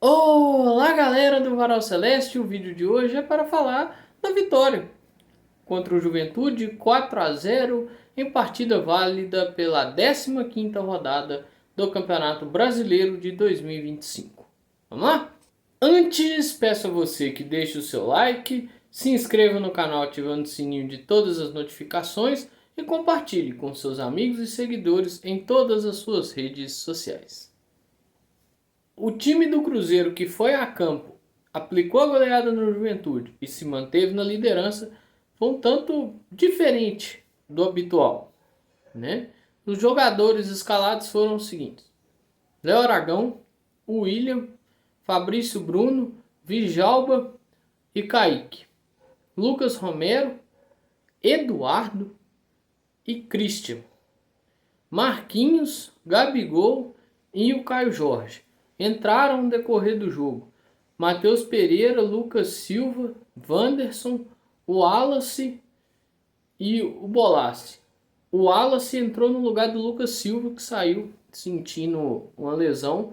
Olá, galera do Varal Celeste. O vídeo de hoje é para falar da vitória contra o Juventude 4-0 em partida válida pela 15ª rodada do Campeonato Brasileiro de 2025. Vamos lá? Antes, peço a você que deixe o seu like, se inscreva no canal ativando o sininho de todas as notificações e compartilhe com seus amigos e seguidores em todas as suas redes sociais. O time do Cruzeiro que foi a campo, aplicou a goleada no Juventude e se manteve na liderança foi um tanto diferente do habitual, né? Os jogadores escalados foram os seguintes: Léo Aragão, William, Fabrício Bruno, Vijalba e Kaique, Lucas Romero, Eduardo e Christian, Marquinhos, Gabigol e o Caio Jorge entraram no decorrer do jogo. Matheus Pereira, Lucas Silva, Wanderson, o Wallace e o Bolassi. O Wallace entrou no lugar do Lucas Silva, que saiu sentindo uma lesão.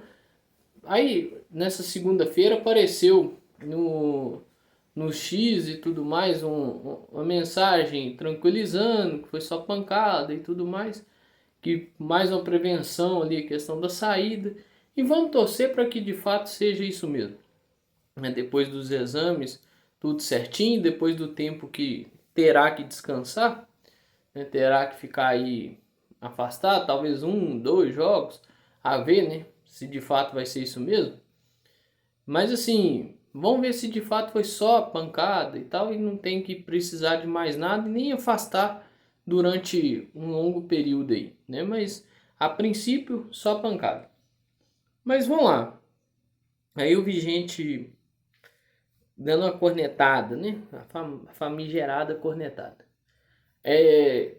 Aí, nessa segunda-feira, apareceu no X e tudo mais uma mensagem tranquilizando que foi só pancada e tudo mais, que mais uma prevenção ali, questão da saída. E vamos torcer para que de fato seja isso mesmo. Depois dos exames, tudo certinho, depois do tempo que terá que descansar, terá que ficar aí afastado, talvez 1, 2 jogos, a ver, né, se de fato vai ser isso mesmo. Mas assim, vamos ver se de fato foi só pancada e tal, e não tem que precisar de mais nada e nem afastar durante um longo período aí, né? Mas a princípio só pancada. Mas vamos lá. Aí eu vi gente dando uma cornetada, né? A famigerada cornetada.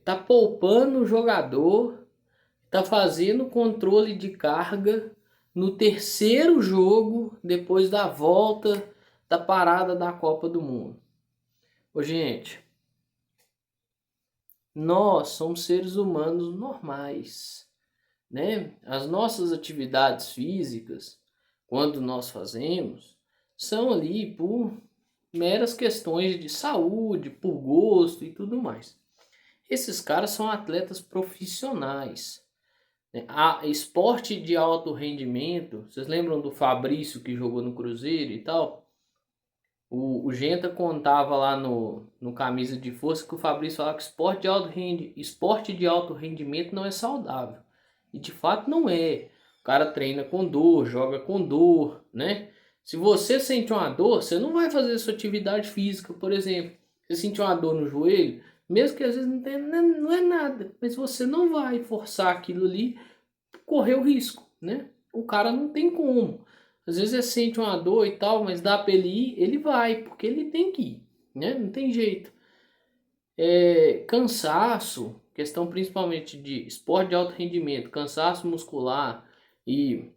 Tá poupando o jogador, tá fazendo controle de carga no terceiro jogo depois da volta da parada da Copa do Mundo. Ô, gente, nós somos seres humanos normais, né? As nossas atividades físicas, quando nós fazemos, são ali por meras questões de saúde, por gosto e tudo mais. Esses caras são atletas profissionais, né? A esporte de alto rendimento, vocês lembram do Fabrício que jogou no Cruzeiro e tal? O Genta contava lá no Camisa de Força que o Fabrício falava que esporte de alto rendimento não é saudável. E de fato não é. O cara treina com dor, joga com dor, né? Se você sente uma dor, você não vai fazer sua atividade física, por exemplo. Você sentir uma dor no joelho, mesmo que às vezes não, tenha, não é nada, mas você não vai forçar aquilo ali, correr o risco, né? O cara não tem como. Às vezes ele sente uma dor e tal, mas dá pra ele ir, ele vai, porque ele tem que ir, né? Não tem jeito. Cansaço, questão principalmente de esporte de alto rendimento, cansaço muscular e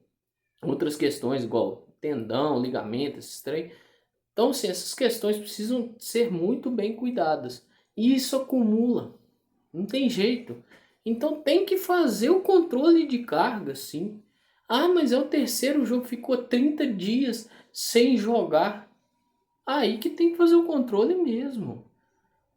outras questões igual tendão, ligamento, esses trem. Então, assim, essas questões precisam ser muito bem cuidadas. E isso acumula, não tem jeito. Então tem que fazer o controle de carga, sim. Ah, mas é o terceiro jogo, ficou 30 dias sem jogar. Aí que tem que fazer o controle mesmo.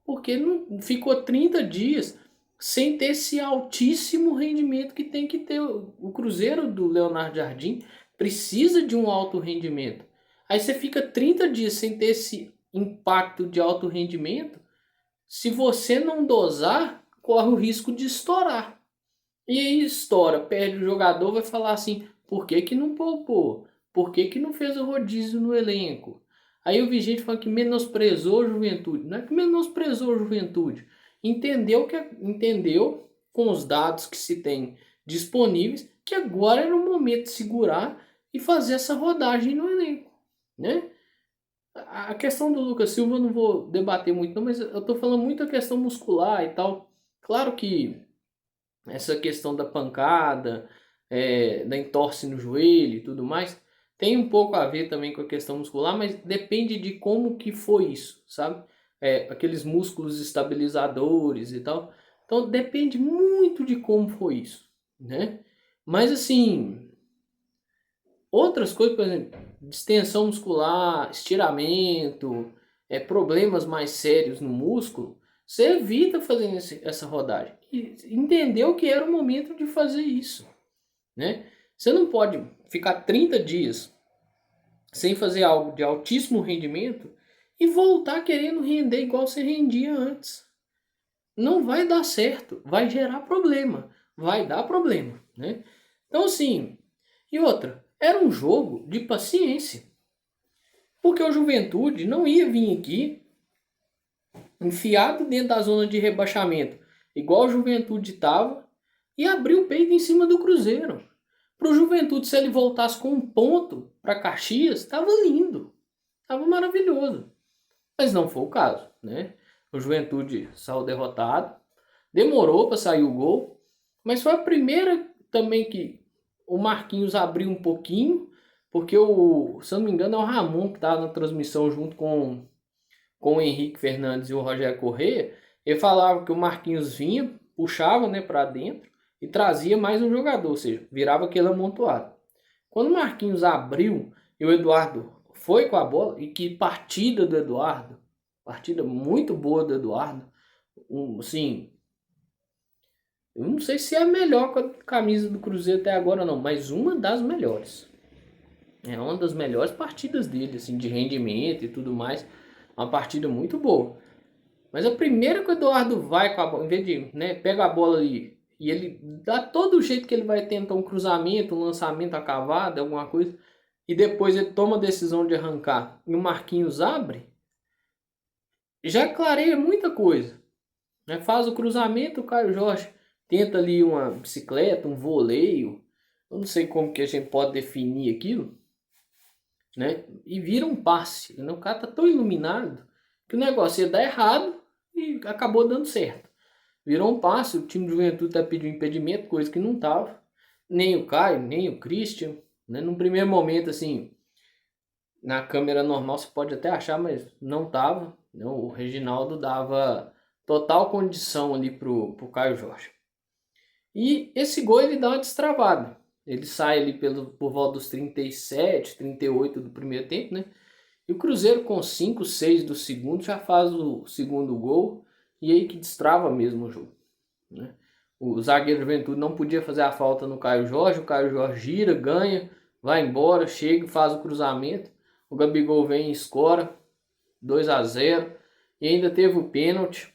Porque não ficou 30 dias sem ter esse altíssimo rendimento que tem que ter. O Cruzeiro do Leonardo Jardim precisa de um alto rendimento. Aí você fica 30 dias sem ter esse impacto de alto rendimento. Se você não dosar, corre o risco de estourar. E aí estoura, perde o jogador, vai falar assim, por que que não poupou? Por que que não fez o rodízio no elenco? Aí eu vi gente falando que menosprezou a juventude. Não é que menosprezou a juventude. Entendeu com os dados que se tem disponíveis que agora era o momento de segurar e fazer essa rodagem no elenco, né? A questão do Lucas Silva eu não vou debater muito não, mas eu tô falando muito a questão muscular e tal. Claro que essa questão da pancada, da entorse no joelho e tudo mais, tem um pouco a ver também com a questão muscular, mas depende de como que foi isso, sabe? Aqueles músculos estabilizadores e tal. Então depende muito de como foi isso, né? Mas assim, outras coisas, por exemplo, distensão muscular, estiramento, problemas mais sérios no músculo, você evita fazendo essa rodagem. E entendeu que era o momento de fazer isso, né? Você não pode ficar 30 dias sem fazer algo de altíssimo rendimento e voltar querendo render igual você rendia antes. Não vai dar certo, vai gerar problema, vai dar problema, né? Então assim, e outra, era um jogo de paciência. Porque o Juventude não ia vir aqui enfiado dentro da zona de rebaixamento, igual o Juventude estava, e abrir o peito em cima do Cruzeiro. Para o Juventude, se ele voltasse com um ponto para Caxias, estava lindo, estava maravilhoso. Mas não foi o caso, né? O Juventude saiu derrotado, demorou para sair o gol, mas foi a primeira também que o Marquinhos abriu um pouquinho, porque se eu não me engano é o Ramon que estava na transmissão junto com o Henrique Fernandes e o Rogério Corrêa. Ele falava que o Marquinhos vinha, puxava, né, para dentro e trazia mais um jogador, ou seja, virava aquele amontoado. Quando o Marquinhos abriu e o Eduardo foi com a bola, e que partida do Eduardo, partida muito boa do Eduardo, assim, eu não sei se é a melhor com a camisa do Cruzeiro até agora não, mas uma das melhores. É uma das melhores partidas dele, assim, de rendimento e tudo mais. Uma partida muito boa. Mas a primeira que o Eduardo vai com a bola, em vez de, né, pega a bola ali e ele dá todo o jeito que ele vai tentar um cruzamento, um lançamento a cavada, alguma coisa, e depois ele toma a decisão de arrancar e o Marquinhos abre, já clareia muita coisa. Né? Faz o cruzamento, o Caio Jorge tenta ali uma bicicleta, um voleio, eu não sei como que a gente pode definir aquilo, né? E vira um passe. Né? O cara tá tão iluminado que o negócio ia dar errado e acabou dando certo. Virou um passe, o time de Juventude tá pedindo impedimento, coisa que não tava. Nem o Caio, nem o Christian. Né? Num primeiro momento, assim, na câmera normal você pode até achar, mas não tava. Não, o Reginaldo dava total condição ali pro Caio Jorge. E esse gol ele dá uma destravada. Ele sai ali por volta dos 37, 38 do primeiro tempo, né? E o Cruzeiro com 5, 6 do segundo já faz o segundo gol. E aí que destrava mesmo o jogo, né? O zagueiro Juventude não podia fazer a falta no Caio Jorge. O Caio Jorge gira, ganha, vai embora, chega, faz o cruzamento. O Gabigol vem e escora 2-0. E ainda teve o pênalti.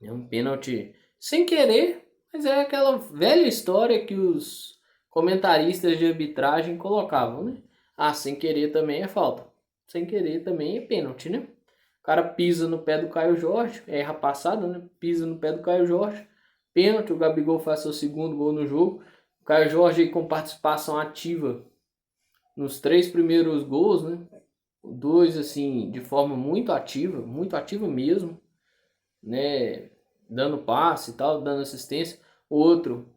É um pênalti sem querer, mas é aquela velha história que os comentaristas de arbitragem colocavam, né? Ah, sem querer também é falta. Sem querer também é pênalti, né? O cara pisa no pé do Caio Jorge, erra a passada, né? Pisa no pé do Caio Jorge. Pênalti, o Gabigol faz seu segundo gol no jogo. O Caio Jorge aí com participação ativa nos 3 primeiros gols, né? 2 assim, de forma muito ativa mesmo, né? Dando passe e tal, dando assistência. O outro,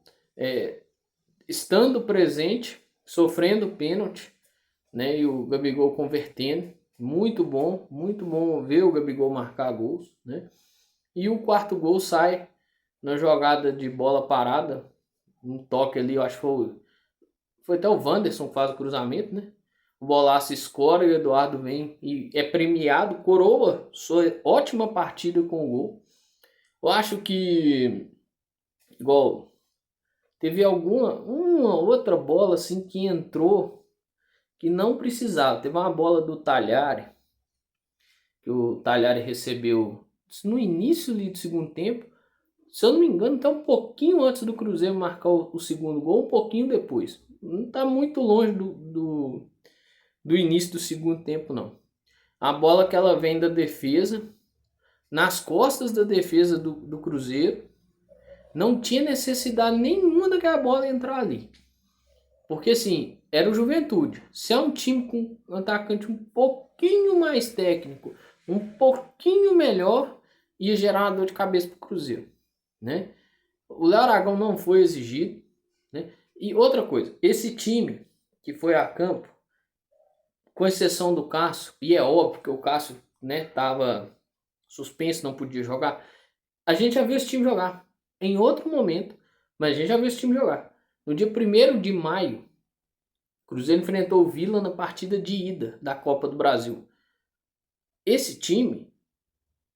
estando presente, sofrendo pênalti, né? E o Gabigol convertendo. Muito bom ver o Gabigol marcar gols, né? E o quarto gol sai na jogada de bola parada, um toque ali, eu acho que foi até o Wanderson que faz o cruzamento, né? O Bolaço escora e o Eduardo vem e é premiado, coroa sua ótima partida com o gol. Eu acho que, igual, teve uma outra bola assim que entrou que não precisava. Teve uma bola do Talhari, que o Talhari recebeu no início do segundo tempo. Se eu não me engano, até um pouquinho antes do Cruzeiro marcar o segundo gol, um pouquinho depois. Não está muito longe do início do segundo tempo, não. A bola que ela vem da defesa, nas costas da defesa do Cruzeiro, não tinha necessidade nenhuma daquela bola entrar ali. Porque assim, era o Juventude. Se é um time com um atacante um pouquinho mais técnico, um pouquinho melhor, ia gerar uma dor de cabeça para o Cruzeiro, né? O Léo Aragão não foi exigido, né? E outra coisa, esse time que foi a campo, com exceção do Cássio, e é óbvio que o Cássio, né, tava suspenso, não podia jogar, a gente já viu esse time jogar em outro momento, mas a gente já viu esse time jogar. No dia 1º de maio, Cruzeiro enfrentou o Vila na partida de ida da Copa do Brasil. Esse time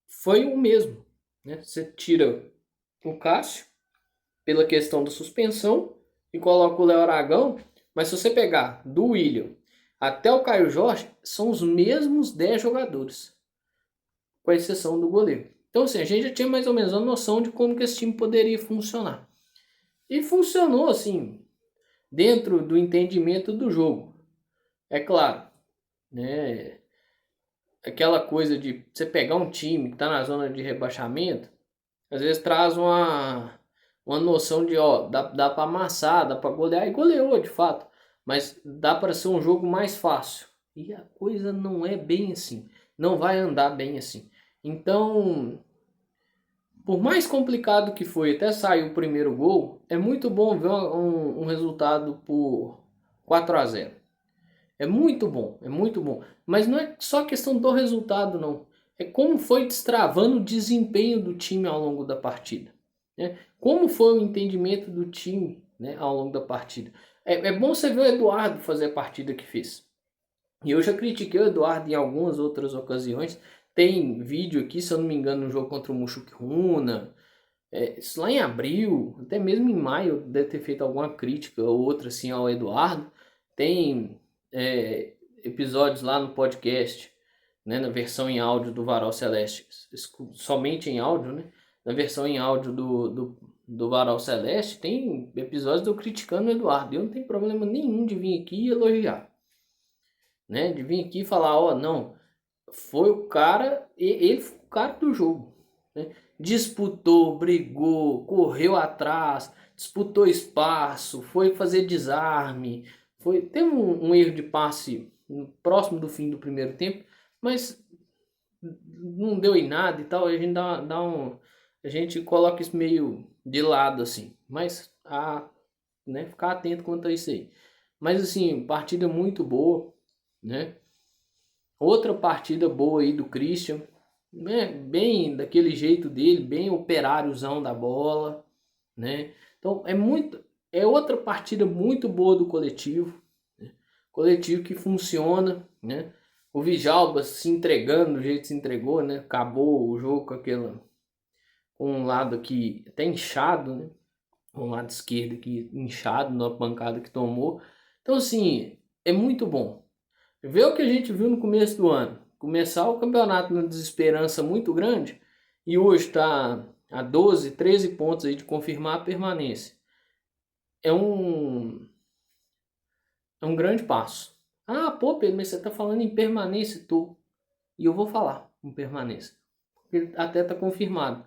foi o mesmo, né? Você tira o Cássio pela questão da suspensão e coloca o Léo Aragão, mas se você pegar do William até o Caio Jorge, são os mesmos 10 jogadores, com exceção do goleiro. Então assim, a gente já tinha mais ou menos uma noção de como que esse time poderia funcionar. E funcionou assim, dentro do entendimento do jogo. É claro, né? Aquela coisa de você pegar um time que está na zona de rebaixamento, às vezes traz uma noção de, ó, dá para amassar, dá para golear, e goleou de fato, mas dá para ser um jogo mais fácil. E a coisa não é bem assim, não vai andar bem assim. Então, por mais complicado que foi até sair o primeiro gol, é muito bom ver um resultado por 4-0. É muito bom, é muito bom. Mas não é só questão do resultado, não. É como foi destravando o desempenho do time ao longo da partida, né? Como foi o entendimento do time, né, ao longo da partida. É bom você ver o Eduardo fazer a partida que fez. E eu já critiquei o Eduardo em algumas outras ocasiões. Tem vídeo aqui, se eu não me engano, no jogo contra o Mushuc Runa. Isso lá em abril, até mesmo em maio, deve ter feito alguma crítica ou outra assim ao Eduardo. Tem episódios lá no podcast, né, na versão em áudio do Varal Celeste, somente em áudio, né? Na versão em áudio do Varal Celeste, tem episódios eu criticando o Eduardo. Eu não tenho problema nenhum de vir aqui e elogiar, né? De vir aqui e falar, ó, não, foi o cara, ele foi o cara do jogo, né? Disputou, brigou, correu atrás, disputou espaço, foi fazer desarme, teve um erro de passe próximo do fim do primeiro tempo, mas não deu em nada e tal. A gente a gente coloca isso meio de lado assim, mas né, ficar atento quanto a isso aí. Mas assim, partida muito boa, né? Outra partida boa aí do Christian, né? Bem daquele jeito dele, bem operáriozão da bola, né? Então é outra partida muito boa do coletivo, né? Coletivo que funciona, né? O Djalma se entregando do jeito que se entregou, né? Acabou o jogo com um lado aqui até inchado, né? Um lado esquerdo aqui inchado na pancada que tomou. Então assim, é muito bom. Ver o que a gente viu no começo do ano, começar o campeonato numa desesperança muito grande e hoje está a 12, 13 pontos aí de confirmar a permanência. É um grande passo. Ah, pô, Pedro, mas você está falando em permanência, tô. E eu vou falar em permanência. Porque até está confirmado.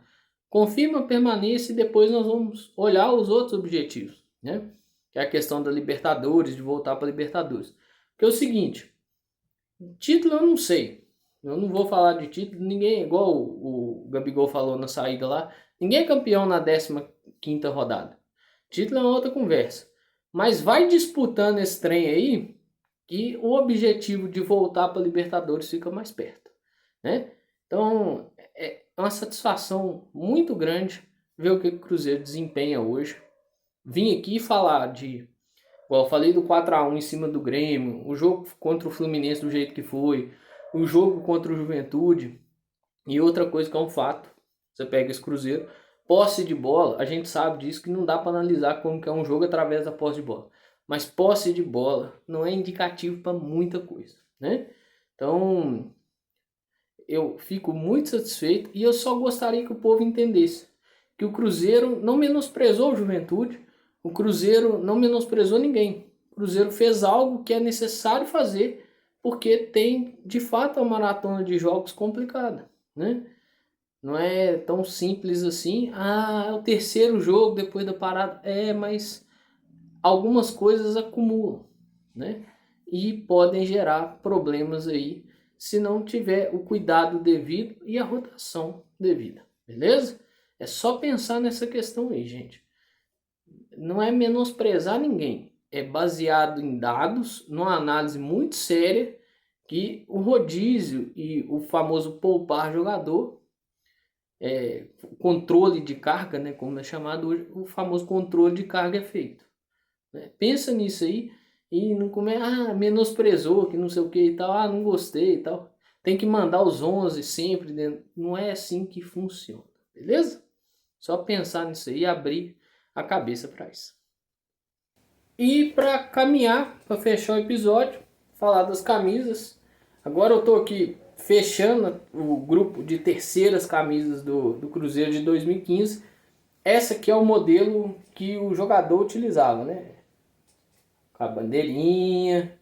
Confirma a permanência e depois nós vamos olhar os outros objetivos, né? Que é a questão da Libertadores, de voltar para a Libertadores. Porque é o seguinte, título eu não sei. Eu não vou falar de título. Ninguém, igual o Gabigol falou na saída lá, ninguém é campeão na 15ª rodada. Título é uma outra conversa. Mas vai disputando esse trem aí que o objetivo de voltar para a Libertadores fica mais perto, né? Então é uma satisfação muito grande ver o que o Cruzeiro desempenha hoje. Vim aqui falar igual eu falei do 4-1 em cima do Grêmio, o jogo contra o Fluminense do jeito que foi, o jogo contra o Juventude. E outra coisa que é um fato, você pega esse Cruzeiro, posse de bola, a gente sabe disso, que não dá para analisar como que é um jogo através da posse de bola. Mas posse de bola não é indicativo para muita coisa, né? Então, eu fico muito satisfeito e eu só gostaria que o povo entendesse que o Cruzeiro não menosprezou o Juventude, o Cruzeiro não menosprezou ninguém. O Cruzeiro fez algo que é necessário fazer porque tem, de fato, uma maratona de jogos complicada, né? Não é tão simples assim. Ah, é o terceiro jogo depois da parada. Mas algumas coisas acumulam, né? E podem gerar problemas aí se não tiver o cuidado devido e a rotação devida, beleza? É só pensar nessa questão aí, gente. Não é menosprezar ninguém, é baseado em dados, numa análise muito séria, que o rodízio e o famoso poupar jogador, o controle de carga, né, como é chamado hoje, o famoso controle de carga é feito, né? Pensa nisso aí e não come, menosprezou, que não sei o que e tal, não gostei e tal. Tem que mandar os 11 sempre dentro. Não é assim que funciona, beleza? Só pensar nisso aí e abrir a cabeça para isso. E para caminhar, para fechar o episódio, falar das camisas. Agora eu tô aqui fechando o grupo de terceiras camisas do Cruzeiro de 2015. Essa aqui é o modelo que o jogador utilizava, né? Com a bandeirinha,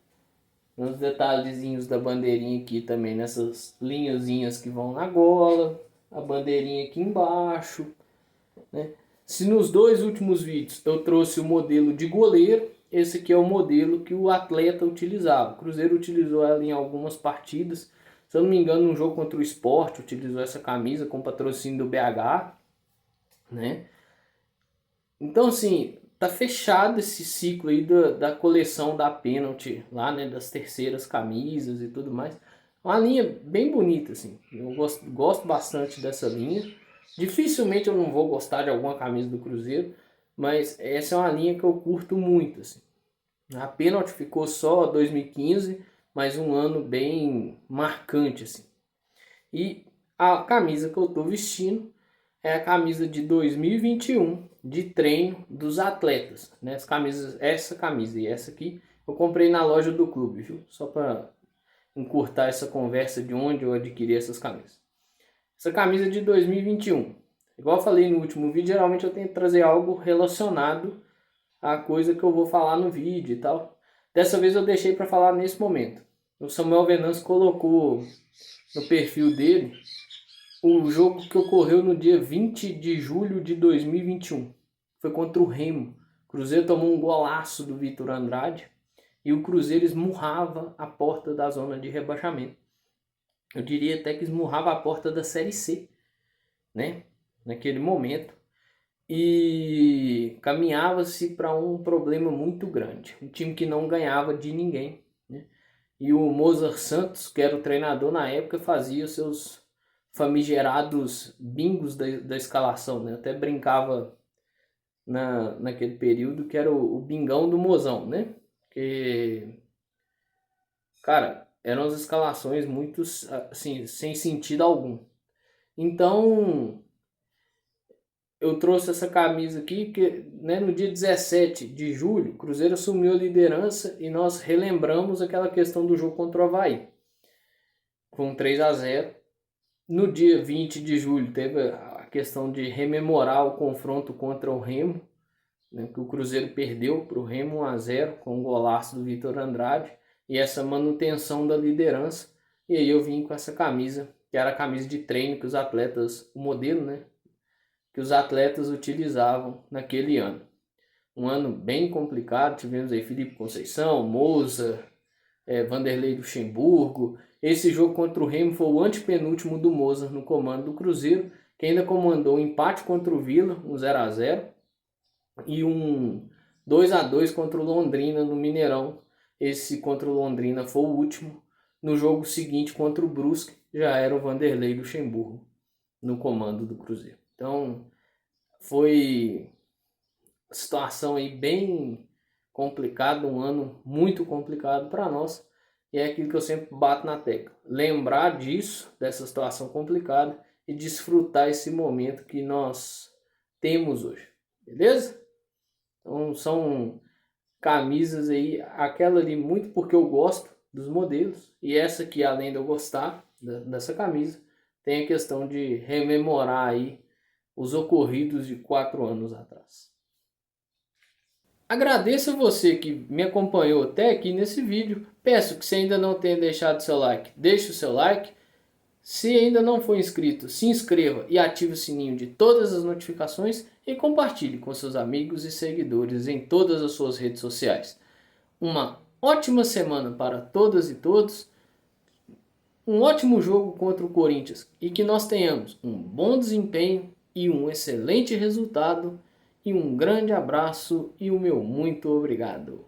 uns detalhezinhos da bandeirinha aqui também, nessas linhazinhas que vão na gola, a bandeirinha aqui embaixo, né? Se nos dois últimos vídeos eu trouxe o modelo de goleiro, esse aqui é o modelo que o atleta utilizava. O Cruzeiro utilizou ela em algumas partidas. Se eu não me engano, num jogo contra o Sport, utilizou essa camisa com patrocínio do BH, né? Então, assim, tá fechado esse ciclo aí da coleção da Pênalti, lá, né, das terceiras camisas e tudo mais. Uma linha bem bonita, assim. Eu gosto bastante dessa linha. Dificilmente eu não vou gostar de alguma camisa do Cruzeiro, mas essa é uma linha que eu curto muito, assim. A Pênalti ficou só 2015, mas um ano bem marcante, assim. E a camisa que eu tô vestindo é a camisa de 2021 de treino dos atletas, né? Essa camisa e essa aqui eu comprei na loja do clube, viu? Só para encurtar essa conversa de onde eu adquiri essas camisas. Essa camisa de 2021, igual eu falei no último vídeo, geralmente eu tento trazer algo relacionado à coisa que eu vou falar no vídeo e tal. Dessa vez eu deixei para falar nesse momento. O Samuel Venâncio colocou no perfil dele o jogo que ocorreu no dia 20 de julho de 2021. Foi contra o Remo. O Cruzeiro tomou um golaço do Vitor Andrade e o Cruzeiro esmurrava a porta da zona de rebaixamento. Eu diria até que esmurrava a porta da Série C, né? Naquele momento. E caminhava-se para um problema muito grande. Um time que não ganhava de ninguém, né? E o Mozart Santos, que era o treinador na época, fazia os seus famigerados bingos da escalação, né? Até brincava naquele período que era o bingão do Mozão, né? Que, cara, eram as escalações muito, assim, sem sentido algum. Então, eu trouxe essa camisa aqui, porque, né, no dia 17 de julho, o Cruzeiro assumiu a liderança e nós relembramos aquela questão do jogo contra o Avaí, com 3-0. No dia 20 de julho teve a questão de rememorar o confronto contra o Remo, né, que o Cruzeiro perdeu para o Remo 1-0 com o golaço do Vitor Andrade e essa manutenção da liderança. E aí eu vim com essa camisa, que era a camisa de treino que os atletas, o modelo, né, que os atletas utilizavam naquele ano. Um ano bem complicado, tivemos aí Felipe Conceição, Moza, Vanderlei Luxemburgo. Esse jogo contra o Remo foi o antepenúltimo do Moza no comando do Cruzeiro, que ainda comandou um empate contra o Vila, um 0-0, e um 2-2 contra o Londrina no Mineirão. Esse contra o Londrina foi o último. No jogo seguinte contra o Brusque, já era o Vanderlei Luxemburgo no comando do Cruzeiro. Então, foi uma situação aí bem complicada, um ano muito complicado para nós. E é aquilo que eu sempre bato na tecla. Lembrar disso, dessa situação complicada e desfrutar esse momento que nós temos hoje. Beleza? Então são camisas aí, aquela ali muito porque eu gosto dos modelos. E essa aqui, além de eu gostar dessa camisa, tem a questão de rememorar aí os ocorridos de 4 anos atrás. Agradeço a você que me acompanhou até aqui nesse vídeo. Peço que se ainda não tenha deixado seu like, deixe o seu like. Se ainda não for inscrito, se inscreva e ative o sininho de todas as notificações e compartilhe com seus amigos e seguidores em todas as suas redes sociais. Uma ótima semana para todas e todos. Um ótimo jogo contra o Corinthians e que nós tenhamos um bom desempenho e um excelente resultado. E um grande abraço e o meu muito obrigado.